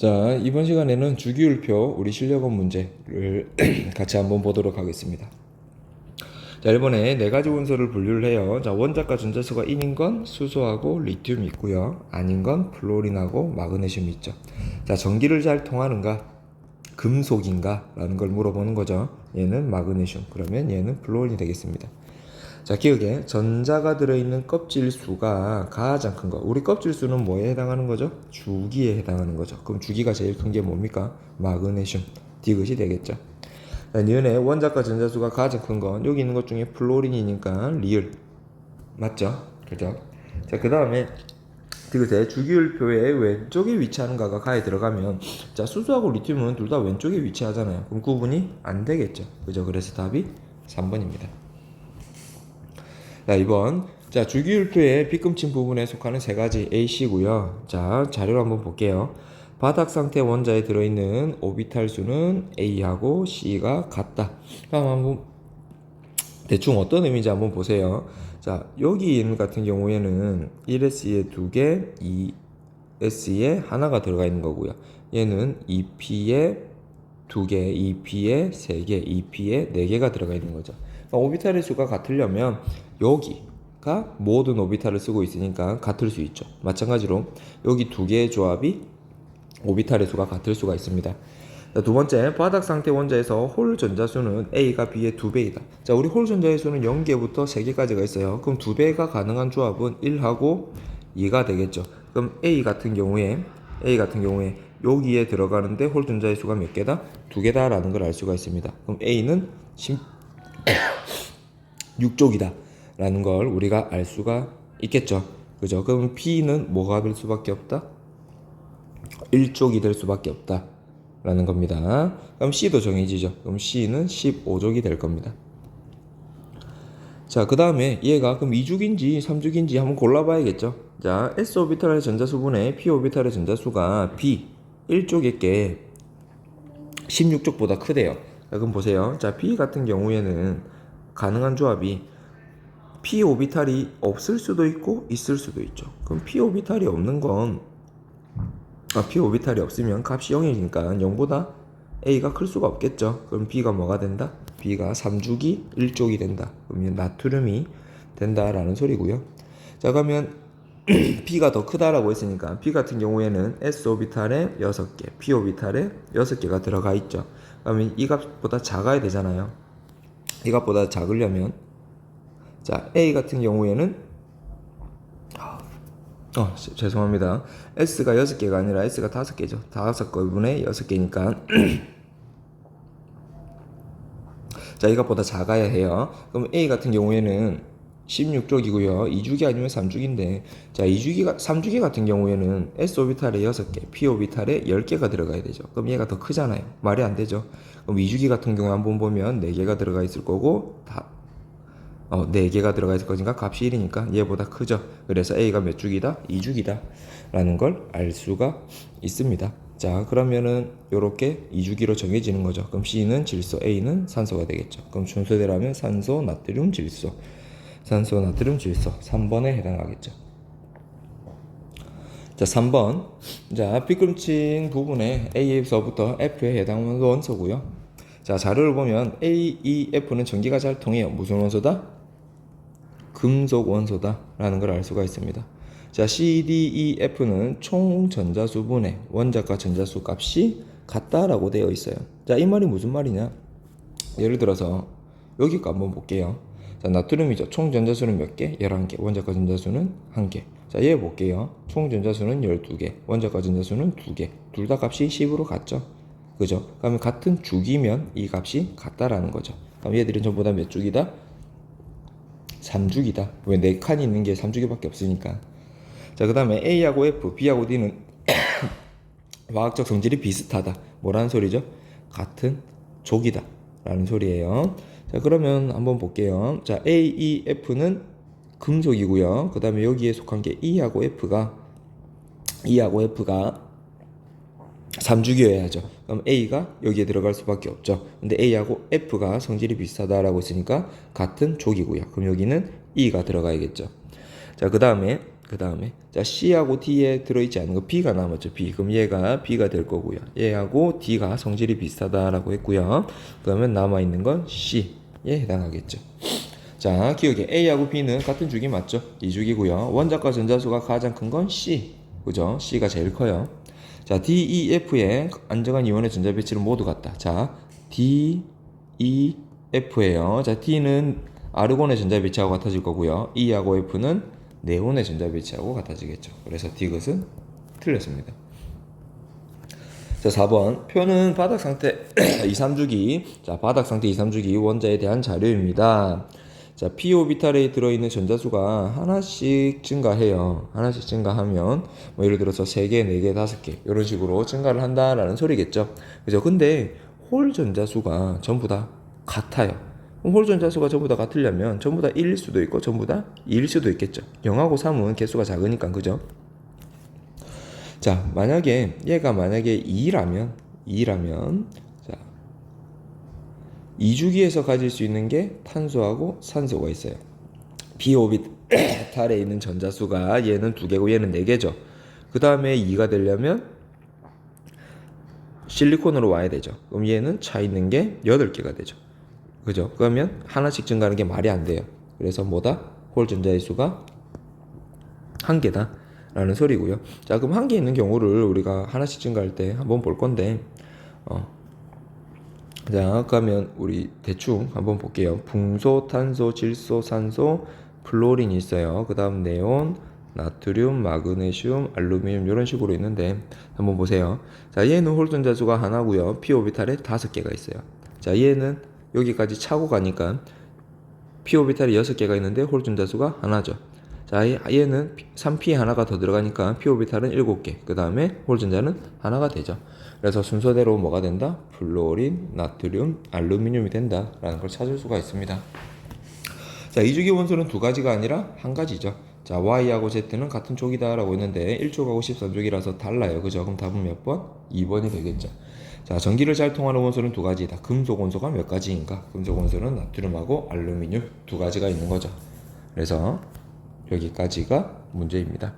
자, 이번 시간에는 주기율표 우리 실력원 문제를 같이 한번 보도록 하겠습니다. 자, 이번에 네 가지 원소를 분류를 해요. 자, 원자과 전자수가 인인 건 수소하고 리튬이 있고요. 아닌 건 플로린하고 마그네슘이 있죠. 자, 전기를 잘 통하는가? 금속인가? 라는 걸 물어보는 거죠. 얘는 마그네슘, 그러면 얘는 플로린이 되겠습니다. 자, 기억에 전자가 들어있는 껍질 수가 가장 큰 거. 우리 껍질 수는 뭐에 해당하는 거죠? 주기에 해당하는 거죠. 그럼 주기가 제일 큰 게 뭡니까? 마그네슘, 디귿이 되겠죠. 자, 니은의 원자과 전자수가 가장 큰 건 여기 있는 것 중에 플로린이니까 리을. 맞죠? 그죠? 자, 그 다음에 디귿의 주기율표의 왼쪽에 위치하는가가 가에 들어가면, 자, 수소하고 리튬은 둘 다 왼쪽에 위치하잖아요. 그럼 구분이 안 되겠죠. 그죠? 그래서 답이 3번입니다. 자, 2번. 자, 주기율표의 빗금친 부분에 속하는 세 가지 A씨고요. 자, 자료를 한번 볼게요. 바닥 상태 원자에 들어있는 오비탈 수는 A하고 C가 같다. 그럼 한번 대충 어떤 의미인지 한번 보세요. 자, 여기 있는 같은 경우에는 1S에 2개, 2S에 하나가 들어가 있는 거고요. 얘는 2P에 2개, 2P에 3개, 2P에 4개가 들어가 있는 거죠. 그러니까 오비탈의 수가 같으려면 여기가 모든 오비탈을 쓰고 있으니까 같을 수 있죠. 마찬가지로 여기 2개의 조합이 오비탈의 수가 같을 수가 있습니다. 자, 두 번째, 바닥 상태 원자에서 홀 전자수는 A가 B의 2배이다. 자, 우리 홀 전자의 수는 0개부터 3개까지가 있어요. 그럼 2배가 가능한 조합은 1하고 2가 되겠죠. 그럼 A 같은 경우에 여기에 들어가는데 홀 전자의 수가 몇 개다? 2개다 라는 걸 알 수가 있습니다. 그럼 A는 16쪽이다 라는 걸 우리가 알 수가 있겠죠. 그죠? 그럼 B는 뭐가 될 수밖에 없다? 1쪽이 될 수밖에 없다 라는 겁니다. 그럼 C도 정해지죠. 그럼 C는 15족이 될 겁니다. 자, 그 다음에 얘가 그럼 2죽인지 3죽인지 한번 골라봐야겠죠. 자, S 오비탈의 전자수분의 P 오비탈의 전자수가 B 1쪽의 게 16쪽보다 크대요. 자, 그럼 보세요. 자, B 같은 경우에는 가능한 조합이 P 오비탈이 없을 수도 있고 있을 수도 있죠. 그럼 P 오비탈이 없는 건 P 오비탈이 없으면 값이 0이니까 0보다 A가 클 수가 없겠죠. 그럼 B가 뭐가 된다? B가 3죽이 1쪽이 된다. 그러면 나트륨이 된다라는 소리고요. 자, 그러면 B가 더 크다라고 했으니까 B 같은 경우에는 S 오비탈에 6개, P 오비탈에 6개가 들어가 있죠. 그러면 이 값보다 작아야 되잖아요. 이 값보다 작으려면, 자, A 같은 경우에는 죄송합니다. S가 6개가 아니라 S가 5개죠. 5건분의 6개니까 자, 이것보다 작아야 해요. 그럼 A 같은 경우에는 16쪽이고요. 2주기 아니면 3주기인데, 자, 3주기 같은 경우에는 S 오비탈에 6개, P 오비탈에 10개가 들어가야 되죠. 그럼 얘가 더 크잖아요. 말이 안 되죠. 그럼 2주기 같은 경우 한번 보면 4개가 들어가 있을 거고, 4개가 들어가 있을 거니까 값이 1이니까 얘보다 크죠. 그래서 A가 몇 주기다? 2주기다 라는 걸 알 수가 있습니다. 자, 그러면은 요렇게 2주기로 정해지는 거죠. 그럼 C는 질소, A는 산소가 되겠죠. 그럼 순서대로하면 산소, 나트륨, 질소, 산소, 나트륨, 질소 3번에 해당하겠죠. 자, 3번. 자, 빗금친 부분에 A에서부터 F에 해당하는 원소고요. 자, 자료를 보면 A, E, F는 전기가 잘 통해요. 무슨 원소다? 금속 원소다 라는 걸 알 수가 있습니다. 자, C, D, E, F는 총 전자수분의 원자과 전자수 값이 같다라고 되어 있어요. 자, 이 말이 무슨 말이냐? 예를 들어서 여기 거 한번 볼게요. 자, 나트륨이죠. 총 전자수는 몇 개? 11개. 원자과 전자수는 1개. 자, 얘 볼게요. 총 전자수는 12개. 원자과 전자수는 2개. 둘 다 값이 10으로 같죠? 그죠? 그러면 같은 주기면 이 값이 같다라는 거죠. 그럼 얘들은 전부 다 몇 주기다? 3주기다. 왜 4칸이 있는 게 3주기밖에 없으니까. 자, 그 다음에 A하고 F, B하고 D는 화학적 성질이 비슷하다. 뭐라는 소리죠? 같은 족이다 라는 소리예요. 자, 그러면 한번 볼게요. 자, A, E, F는 금속이고요. 그 다음에 여기에 속한 게 E하고 F가 3주기여야죠. 그럼 A가 여기에 들어갈 수밖에 없죠. 근데 A하고 F가 성질이 비슷하다라고 했으니까 같은 족이고요. 그럼 여기는 E가 들어가야겠죠. 자, 그 다음에 그 다음에 자 C하고 D에 들어있지 않은 거 B가 남았죠. B. 그럼 얘가 B가 될 거고요. 얘하고 D가 성질이 비슷하다라고 했고요. 그러면 남아있는 건 C에 해당하겠죠. 자 기억해. A하고 B는 같은 주기 맞죠? 이 주기고요. 원자과 전자수가 가장 큰 건 C. 그죠? C가 제일 커요. 자 D, E, F의 안정한 이온의 전자 배치는 모두 같다. 자 D, E, F예요. 자 D는 아르곤의 전자 배치하고 같아질 거고요. E하고 F는 네온의 전자 배치하고 같아지겠죠. 그래서 D것은 틀렸습니다. 자 4번 표는 바닥 상태 2, 3주기. 자 바닥 상태 2, 3주기 원자에 대한 자료입니다. 자 p 오비탈에 들어있는 전자수가 하나씩 증가해요. 하나씩 증가하면 뭐 예를 들어서 3개, 4개, 5개 이런 식으로 증가를 한다라는 소리겠죠. 그죠? 근데 홀 전자수가 전부 다 같아요. 홀 전자수가 전부 다 같으려면 전부 다 1일 수도 있고 전부 다 2일 수도 있겠죠. 0하고 3은 개수가 작으니까. 그죠? 자 만약에 얘가 만약에 2라면 자 2주기에서 가질 수 있는 게 탄소하고 산소가 있어요. B오비탈에 있는 전자수가 얘는 2개고 얘는 4개죠. 그 다음에 2가 되려면 실리콘으로 와야 되죠. 그럼 얘는 차 있는 게 8개가 되죠. 그죠? 그러면 하나씩 증가하는 게 말이 안 돼요. 그래서 뭐다? 홀 전자의 수가 1개다 라는 소리고요. 자 그럼 1개 있는 경우를 우리가 하나씩 증가할 때 한번 볼 건데 자 그러면 우리 대충 한번 볼게요. 붕소, 탄소, 질소, 산소, 플로린이 있어요. 그 다음 네온, 나트륨, 마그네슘, 알루미늄 이런 식으로 있는데 한번 보세요. 자 얘는 홀 전자수가 하나고요. p 오비탈에 5개가 있어요. 자 얘는 여기까지 차고 가니까 p 오비탈이 6개가 있는데 홀 전자수가 하나죠. 자 얘는 3p 하나가 더 들어가니까 p 오비탈은 7개. 그 다음에 홀 전자는 하나가 되죠. 그래서 순서대로 뭐가 된다? 플로린, 나트륨, 알루미늄이 된다 라는 걸 찾을 수가 있습니다. 자 2주기 원소는 2가지가 아니라 1가지죠. 자 Y하고 Z는 같은 족이다 라고 했는데 1족하고 13족이라서 달라요. 그죠? 그럼 답은 몇 번? 2번이 되겠죠. 자 전기를 잘 통하는 원소는 2가지다. 금속 원소가 몇 가지인가? 금속 원소는 나트륨하고 알루미늄 2가지가 있는 거죠. 그래서 여기까지가 문제입니다.